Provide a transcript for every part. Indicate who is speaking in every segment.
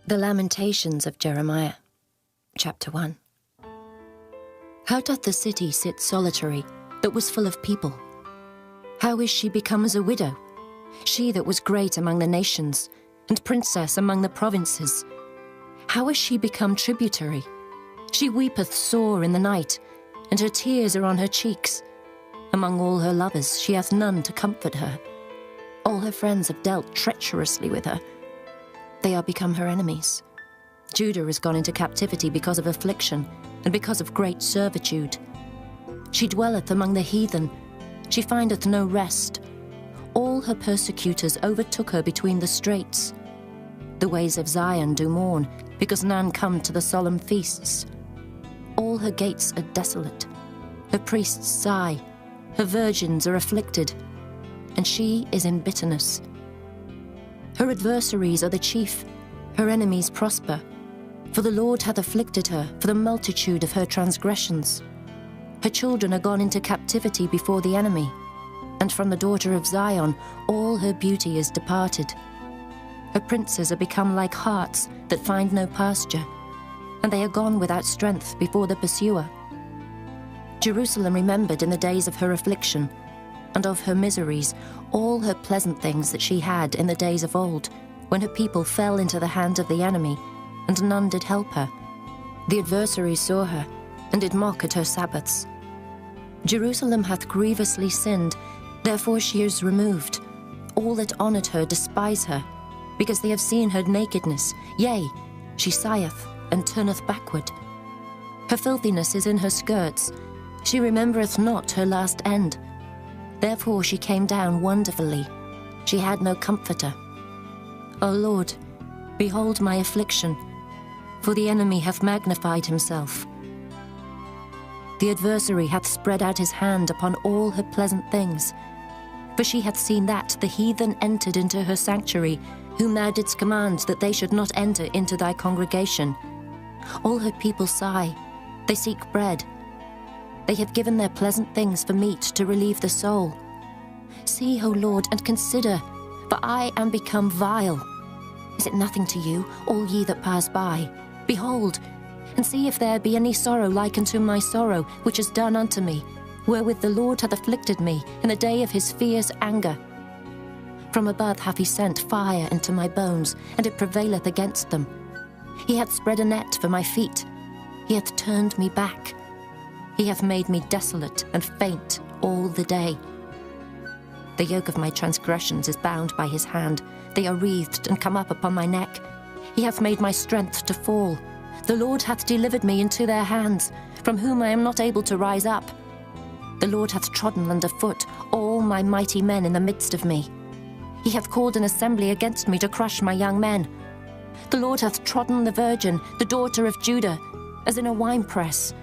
Speaker 1: The Lamentations of Jeremiah, Chapter 1. How doth the city sit solitary, that was full of people? How is she become as a widow, she that was great among the nations, and princess among the provinces? How is she become tributary? She weepeth sore in the night, and her tears are on her cheeks. Among all her lovers she hath none to comfort her. All her friends have dealt treacherously with her. They are become her enemies. Judah is gone into captivity because of affliction, and because of great servitude. She dwelleth among the heathen, she findeth no rest. All her persecutors overtook her between the straits. The ways of Zion do mourn, because none come to the solemn feasts. All her gates are desolate, her priests sigh, her virgins are afflicted, and she is in bitterness. Her adversaries are the chief, her enemies prosper. For the Lord hath afflicted her for the multitude of her transgressions. Her children are gone into captivity before the enemy, and from the daughter of Zion all her beauty is departed. Her princes are become like harts that find no pasture, and they are gone without strength before the pursuer. Jerusalem remembered in the days of her affliction, and of her miseries, all her pleasant things that she had in the days of old, when her people fell into the hand of the enemy, and none did help her. The adversaries saw her, and did mock at her Sabbaths. Jerusalem hath grievously sinned, therefore she is removed. All that honoured her despise her, because they have seen her nakedness. Yea, she sigheth, and turneth backward. Her filthiness is in her skirts, she remembereth not her last end. Therefore she came down wonderfully, she had no comforter. O Lord, behold my affliction, for the enemy hath magnified himself. The adversary hath spread out his hand upon all her pleasant things. For she hath seen that the heathen entered into her sanctuary, whom thou didst command that they should not enter into thy congregation. All her people sigh, they seek bread. They have given their pleasant things for meat to relieve the soul. See, O Lord, and consider, for I am become vile. Is it nothing to you, all ye that pass by? Behold, and see if there be any sorrow like unto my sorrow, which is done unto me, wherewith the Lord hath afflicted me in the day of his fierce anger. From above hath he sent fire into my bones, and it prevaileth against them. He hath spread a net for my feet, he hath turned me back. He hath made me desolate and faint all the day. The yoke of my transgressions is bound by his hand. They are wreathed and come up upon my neck. He hath made my strength to fall. The Lord hath delivered me into their hands, from whom I am not able to rise up. The Lord hath trodden under foot all my mighty men in the midst of me. He hath called an assembly against me to crush my young men. The Lord hath trodden the virgin, the daughter of Judah, as in a winepress.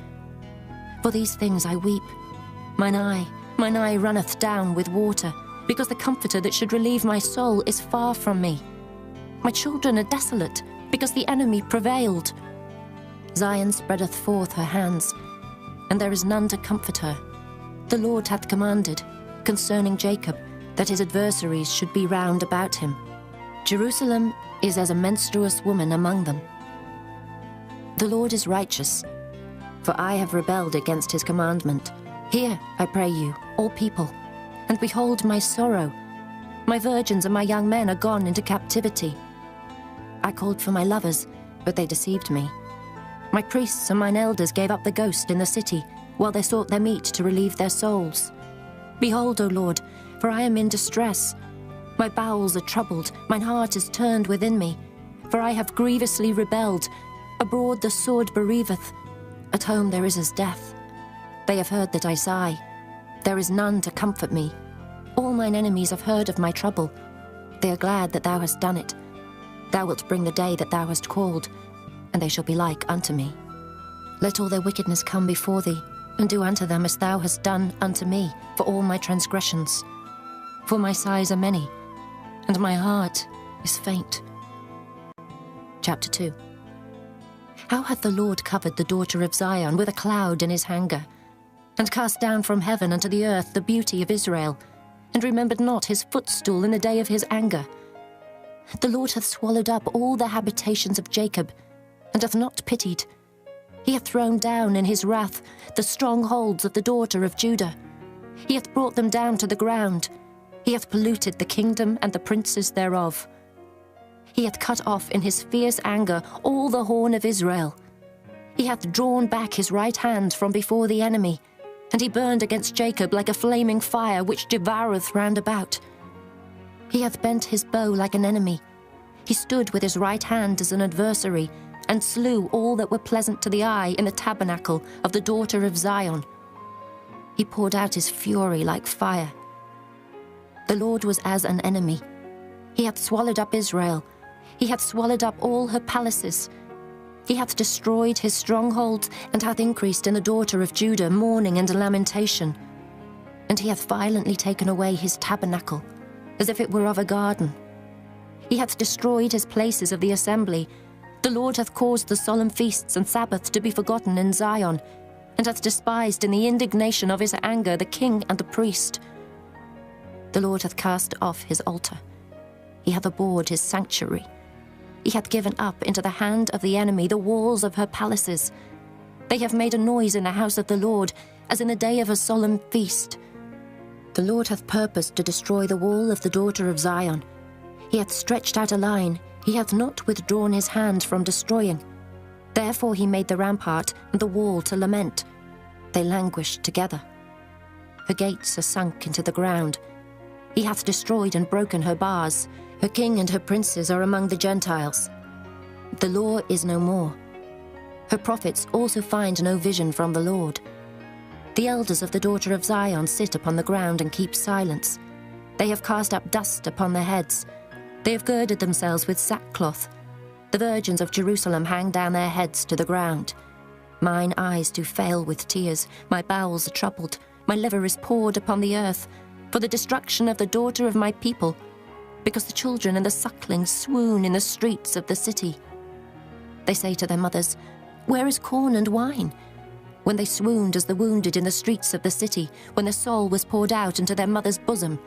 Speaker 1: For these things I weep. Mine eye runneth down with water, because the comforter that should relieve my soul is far from me. My children are desolate, because the enemy prevailed. Zion spreadeth forth her hands, and there is none to comfort her. The Lord hath commanded, concerning Jacob, that his adversaries should be round about him. Jerusalem is as a menstruous woman among them. The Lord is righteous, for I have rebelled against his commandment. Hear, I pray you, all people, and behold my sorrow. My virgins and my young men are gone into captivity. I called for my lovers, but they deceived me. My priests and mine elders gave up the ghost in the city, while they sought their meat to relieve their souls. Behold, O Lord, for I am in distress. My bowels are troubled, mine heart is turned within me, for I have grievously rebelled. Abroad the sword bereaveth, at home there is as death. They have heard that I sigh. There is none to comfort me. All mine enemies have heard of my trouble. They are glad that thou hast done it. Thou wilt bring the day that thou hast called, and they shall be like unto me. Let all their wickedness come before thee, and do unto them as thou hast done unto me for all my transgressions. For my sighs are many, and my heart is faint. Chapter 2. How hath the Lord covered the daughter of Zion with a cloud in his anger, and cast down from heaven unto the earth the beauty of Israel, and remembered not his footstool in the day of his anger. The Lord hath swallowed up all the habitations of Jacob, and hath not pitied. He hath thrown down in his wrath the strongholds of the daughter of Judah. He hath brought them down to the ground. He hath polluted the kingdom and the princes thereof. He hath cut off in his fierce anger all the horn of Israel. He hath drawn back his right hand from before the enemy, and he burned against Jacob like a flaming fire which devoureth round about. He hath bent his bow like an enemy. He stood with his right hand as an adversary, and slew all that were pleasant to the eye in the tabernacle of the daughter of Zion. He poured out his fury like fire. The Lord was as an enemy. He hath swallowed up Israel. He hath swallowed up all her palaces. He hath destroyed his strongholds, and hath increased in the daughter of Judah mourning and lamentation. And he hath violently taken away his tabernacle, as if it were of a garden. He hath destroyed his places of the assembly. The Lord hath caused the solemn feasts and Sabbaths to be forgotten in Zion, and hath despised in the indignation of his anger the king and the priest. The Lord hath cast off his altar. He hath abhorred his sanctuary. He hath given up into the hand of the enemy the walls of her palaces. They have made a noise in the house of the Lord, as in the day of a solemn feast. The Lord hath purposed to destroy the wall of the daughter of Zion. He hath stretched out a line. He hath not withdrawn his hand from destroying. Therefore he made the rampart and the wall to lament. They languished together. Her gates are sunk into the ground. He hath destroyed and broken her bars. Her king and her princes are among the Gentiles. The law is no more. Her prophets also find no vision from the Lord. The elders of the daughter of Zion sit upon the ground and keep silence. They have cast up dust upon their heads. They have girded themselves with sackcloth. The virgins of Jerusalem hang down their heads to the ground. Mine eyes do fail with tears. My bowels are troubled. My liver is poured upon the earth, for the destruction of the daughter of my people, because the children and the sucklings swoon in the streets of the city. They say to their mothers, "Where is corn and wine?" When they swooned as the wounded in the streets of the city, when their soul was poured out into their mother's bosom.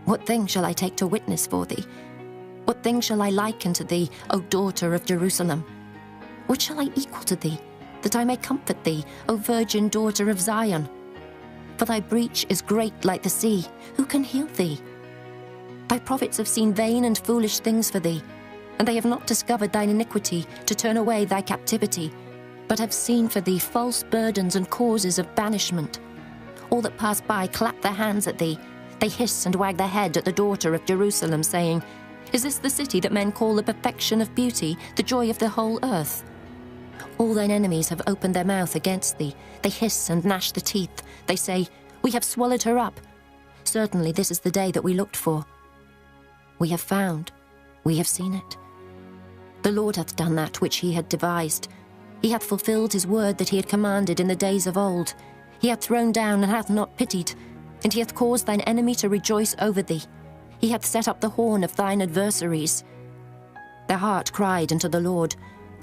Speaker 1: What thing shall I take to witness for thee? What thing shall I liken to thee, O daughter of Jerusalem? What shall I equal to thee, that I may comfort thee, O virgin daughter of Zion? For thy breach is great like the sea. Who can heal thee? Thy prophets have seen vain and foolish things for thee, and they have not discovered thine iniquity to turn away thy captivity, but have seen for thee false burdens and causes of banishment. All that pass by clap their hands at thee. They hiss and wag their head at the daughter of Jerusalem, saying, "Is this the city that men call the perfection of beauty, the joy of the whole earth?" All thine enemies have opened their mouth against thee. They hiss and gnash the teeth. They say, "We have swallowed her up. Certainly this is the day that we looked for. We have found, we have seen it. The Lord hath done that which he had devised. He hath fulfilled his word that he had commanded in the days of old. He hath thrown down and hath not pitied, and he hath caused thine enemy to rejoice over thee. He hath set up the horn of thine adversaries. Their heart cried unto the Lord,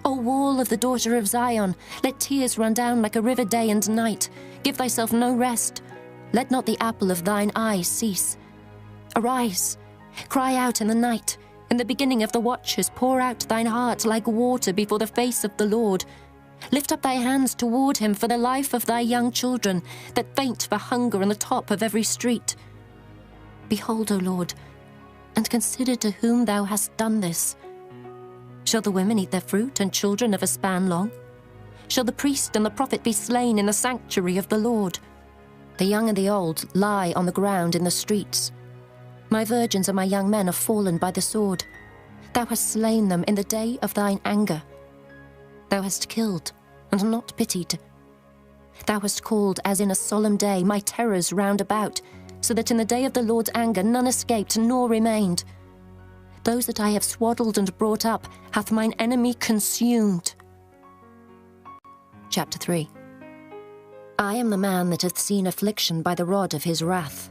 Speaker 1: O wall of the daughter of Zion, let tears run down like a river day and night. Give thyself no rest. Let not the apple of thine eye cease. Arise, cry out in the night. In the beginning of the watches, pour out thine heart like water before the face of the Lord. Lift up thy hands toward him for the life of thy young children, that faint for hunger on the top of every street. Behold, O Lord, and consider to whom thou hast done this. Shall the women eat their fruit, and children of a span long? Shall the priest and the prophet be slain in the sanctuary of the Lord? The young and the old lie on the ground in the streets. My virgins and my young men are fallen by the sword. Thou hast slain them in the day of thine anger. Thou hast killed and not pitied. Thou hast called as in a solemn day my terrors round about, so that in the day of the Lord's anger none escaped nor remained. Those that I have swaddled and brought up hath mine enemy consumed. Chapter 3. I am the man that hath seen affliction by the rod of his wrath.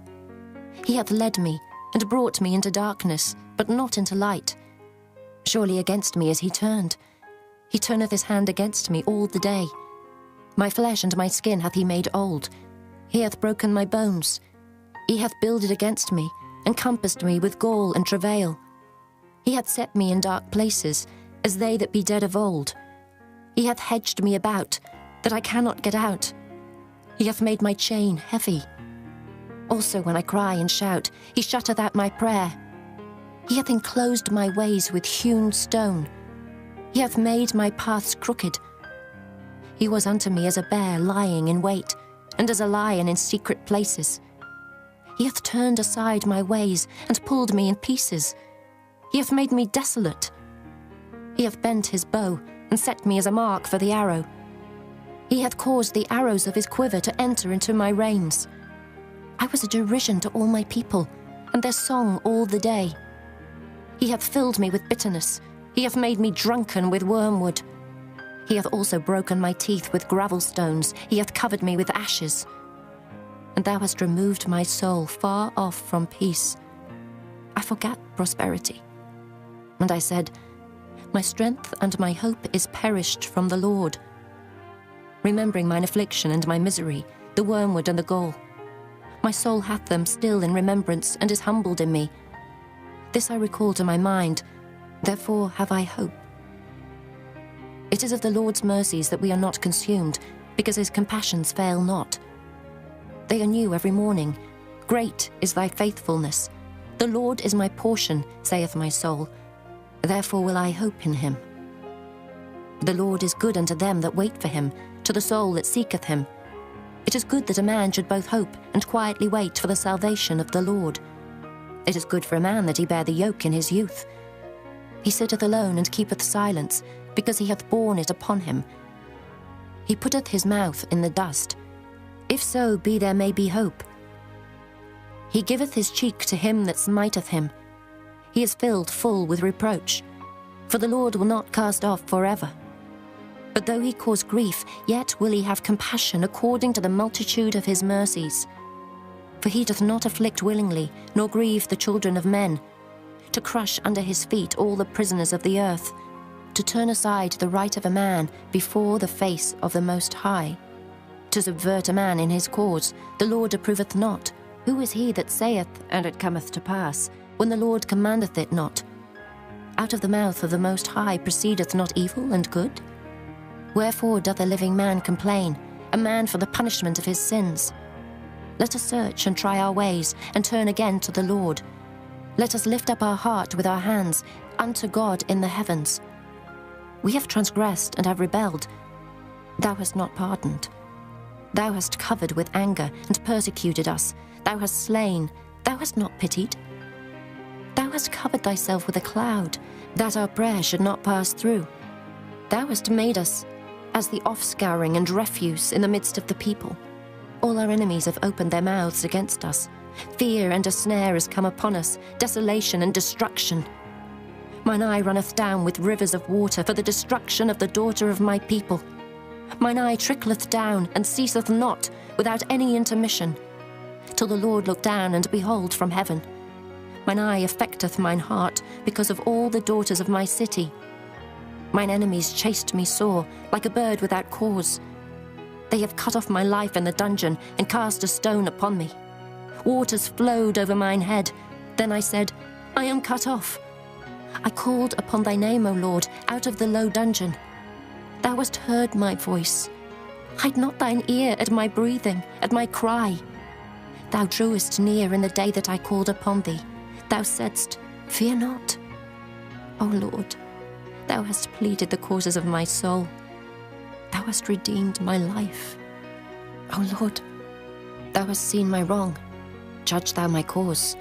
Speaker 1: He hath led me and brought me into darkness, but not into light. Surely against me is he turned. He turneth his hand against me all the day. My flesh and my skin hath he made old. He hath broken my bones. He hath builded against me, and compassed me with gall and travail. He hath set me in dark places, as they that be dead of old. He hath hedged me about, that I cannot get out. He hath made my chain heavy. Also when I cry and shout, he shutteth out my prayer. He hath enclosed my ways with hewn stone. He hath made my paths crooked. He was unto me as a bear lying in wait, and as a lion in secret places. He hath turned aside my ways, and pulled me in pieces. He hath made me desolate. He hath bent his bow, and set me as a mark for the arrow. He hath caused the arrows of his quiver to enter into my reins. I was a derision to all my people, and their song all the day. He hath filled me with bitterness. He hath made me drunken with wormwood. He hath also broken my teeth with gravel stones. He hath covered me with ashes. And thou hast removed my soul far off from peace. I forgat prosperity. And I said, my strength and my hope is perished from the Lord. Remembering mine affliction and my misery, the wormwood and the gall. My soul hath them still in remembrance, and is humbled in me. This I recall to my mind, therefore have I hope. It is of the Lord's mercies that we are not consumed, because his compassions fail not. They are new every morning. Great is thy faithfulness. The Lord is my portion, saith my soul. Therefore will I hope in him. The Lord is good unto them that wait for him, to the soul that seeketh him. It is good that a man should both hope and quietly wait for the salvation of the Lord. It is good for a man that he bear the yoke in his youth. He sitteth alone and keepeth silence, because he hath borne it upon him. He putteth his mouth in the dust. If so be there may be hope. He giveth his cheek to him that smiteth him. He is filled full with reproach. For the Lord will not cast off forever. But though he cause grief, yet will he have compassion according to the multitude of his mercies. For he doth not afflict willingly, nor grieve the children of men, to crush under his feet all the prisoners of the earth, to turn aside the right of a man before the face of the Most High. To subvert a man in his cause, the Lord approveth not. Who is he that saith, and it cometh to pass, when the Lord commandeth it not? Out of the mouth of the Most High proceedeth not evil and good? Wherefore doth a living man complain, a man for the punishment of his sins? Let us search and try our ways, and turn again to the Lord. Let us lift up our heart with our hands unto God in the heavens. We have transgressed and have rebelled. Thou hast not pardoned. Thou hast covered with anger and persecuted us. Thou hast slain. Thou hast not pitied. Thou hast covered thyself with a cloud, that our prayer should not pass through. Thou hast made us as the offscouring and refuse in the midst of the people. All our enemies have opened their mouths against us. Fear and a snare is come upon us, desolation and destruction. Mine eye runneth down with rivers of water for the destruction of the daughter of my people. Mine eye trickleth down and ceaseth not without any intermission, till the Lord look down and behold from heaven. Mine eye affecteth mine heart because of all the daughters of my city. Mine enemies chased me sore, like a bird without cause. They have cut off my life in the dungeon, and cast a stone upon me. Waters flowed over mine head. Then I said, I am cut off. I called upon thy name, O Lord, out of the low dungeon. Thou hast heard my voice. Hide not thine ear at my breathing, at my cry. Thou drewest near in the day that I called upon thee. Thou saidst, fear not. O Lord, thou hast pleaded the causes of my soul. Thou hast redeemed my life. O Lord, thou hast seen my wrong. Judge thou my cause.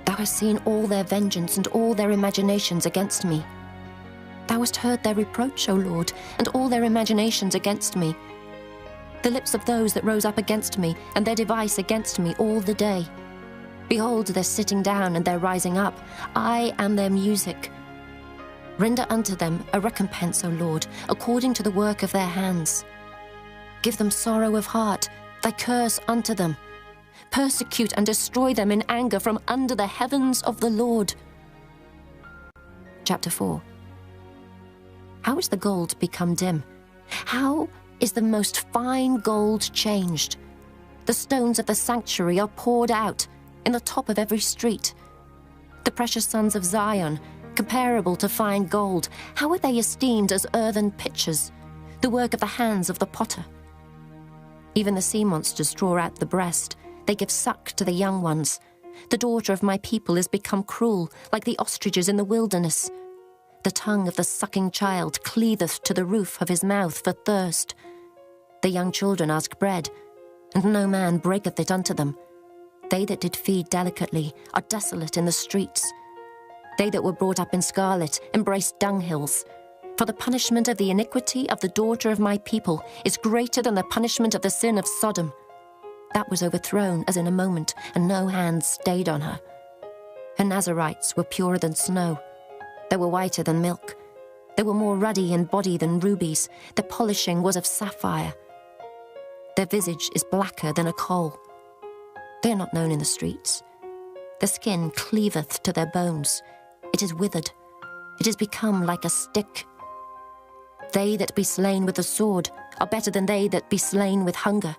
Speaker 1: Thou hast seen all their vengeance and all their imaginations against me. Thou hast heard their reproach, O Lord, and all their imaginations against me. The lips of those that rose up against me, and their device against me all the day. Behold their sitting down and their rising up. I am their music. Render unto them a recompense, O Lord, according to the work of their hands. Give them sorrow of heart, thy curse unto them. Persecute and destroy them in anger from under the heavens of the Lord. Chapter 4. How is the gold become dim? How is the most fine gold changed? The stones of the sanctuary are poured out in the top of every street. The precious sons of Zion Comparable to fine gold, how are they esteemed as earthen pitchers, the work of the hands of the potter? Even the sea monsters draw out the breast. They give suck to the young ones. The daughter of my people is become cruel, like the ostriches in the wilderness. The tongue of the sucking child cleaveth to the roof of his mouth for thirst. The young children ask bread, and no man breaketh it unto them. They that did feed delicately are desolate in the streets. They that were brought up in scarlet embrace dunghills. For the punishment of the iniquity of the daughter of my people is greater than the punishment of the sin of Sodom. That was overthrown as in a moment, and no hand stayed on her. Her Nazarites were purer than snow. They were whiter than milk. They were more ruddy in body than rubies. Their polishing was of sapphire. Their visage is blacker than a coal. They are not known in the streets. Their skin cleaveth to their bones. It is withered. It is become like a stick. They that be slain with the sword are better than they that be slain with hunger.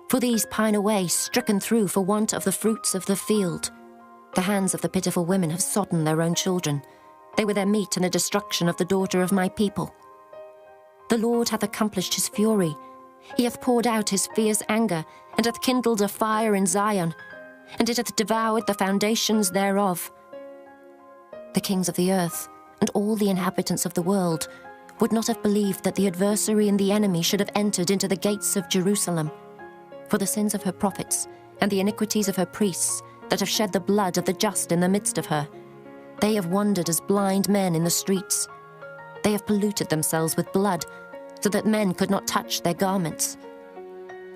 Speaker 1: For these pine away, stricken through for want of the fruits of the field. The hands of the pitiful women have sodden their own children. They were their meat in the destruction of the daughter of my people. The Lord hath accomplished his fury. He hath poured out his fierce anger, and hath kindled a fire in Zion, and it hath devoured the foundations thereof. The kings of the earth, and all the inhabitants of the world, would not have believed that the adversary and the enemy should have entered into the gates of Jerusalem. For the sins of her prophets, and the iniquities of her priests, that have shed the blood of the just in the midst of her, they have wandered as blind men in the streets. They have polluted themselves with blood, so that men could not touch their garments.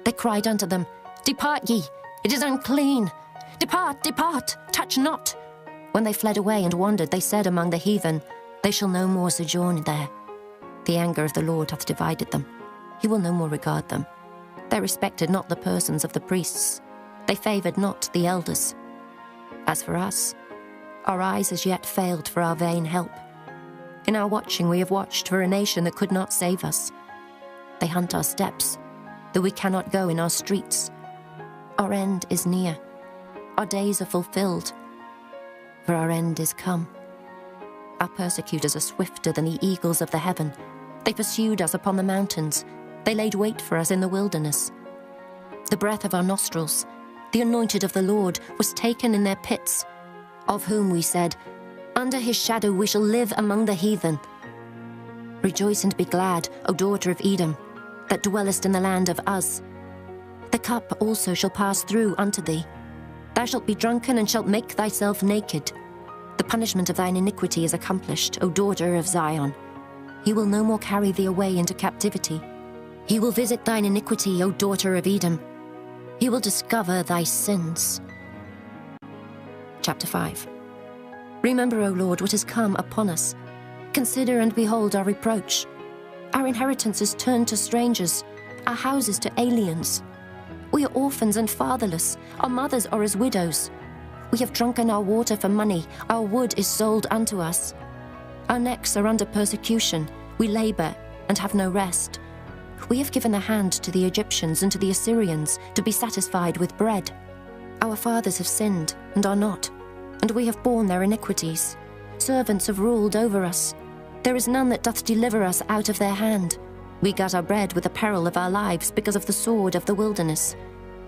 Speaker 1: They cried unto them, Depart ye, it is unclean. Depart, depart, touch not. When they fled away and wandered, they said among the heathen, They shall no more sojourn there. The anger of the Lord hath divided them. He will no more regard them. They respected not the persons of the priests. They favoured not the elders. As for us, our eyes as yet failed for our vain help. In our watching we have watched for a nation that could not save us. They hunt our steps, though we cannot go in our streets. Our end is near. Our days are fulfilled, for our end is come. Our persecutors are swifter than the eagles of the heaven. They pursued us upon the mountains. They laid wait for us in the wilderness. The breath of our nostrils, the anointed of the Lord, was taken in their pits, of whom we said, Under his shadow we shall live among the heathen. Rejoice and be glad, O daughter of Edom, that dwellest in the land of Uz. The cup also shall pass through unto thee. Thou shalt be drunken and shalt make thyself naked. The punishment of thine iniquity is accomplished, O daughter of Zion. He will no more carry thee away into captivity. He will visit thine iniquity, O daughter of Edom. He will discover thy sins. Chapter 5. Remember, O Lord, what has come upon us. Consider and behold our reproach. Our inheritance is turned to strangers, our houses to aliens. We are orphans and fatherless. Our mothers are as widows. We have drunken our water for money. Our wood is sold unto us. Our necks are under persecution. We labor and have no rest. We have given the hand to the Egyptians and to the Assyrians to be satisfied with bread. Our fathers have sinned and are not, and we have borne their iniquities. Servants have ruled over us. There is none that doth deliver us out of their hand. We got our bread with the peril of our lives because of the sword of the wilderness.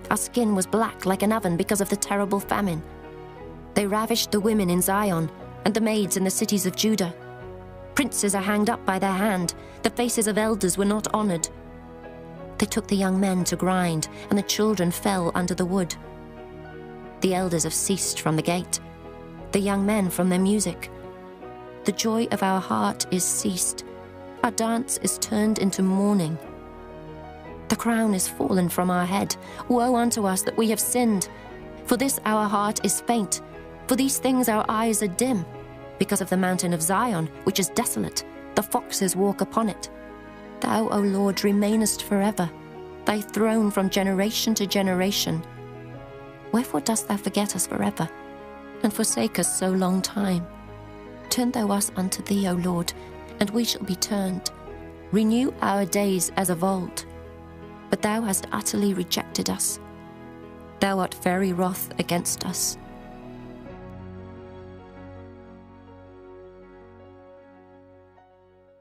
Speaker 1: Our skin was black like an oven because of the terrible famine. They ravished the women in Zion and the maids in the cities of Judah. Princes are hanged up by their hand. The faces of elders were not honored. They took the young men to grind, and the children fell under the wood. The elders have ceased from the gate, the young men from their music. The joy of our heart is ceased. Our dance is turned into mourning. The crown is fallen from our head. Woe unto us that we have sinned. For this our heart is faint. For these things our eyes are dim. Because of the mountain of Zion, which is desolate, the foxes walk upon it. Thou, O Lord, remainest forever, thy throne from generation to generation. Wherefore dost thou forget us forever, and forsake us so long time? Turn thou us unto thee, O Lord, and we shall be turned. Renew our days as of old. But thou hast utterly rejected us. Thou art very wroth against us.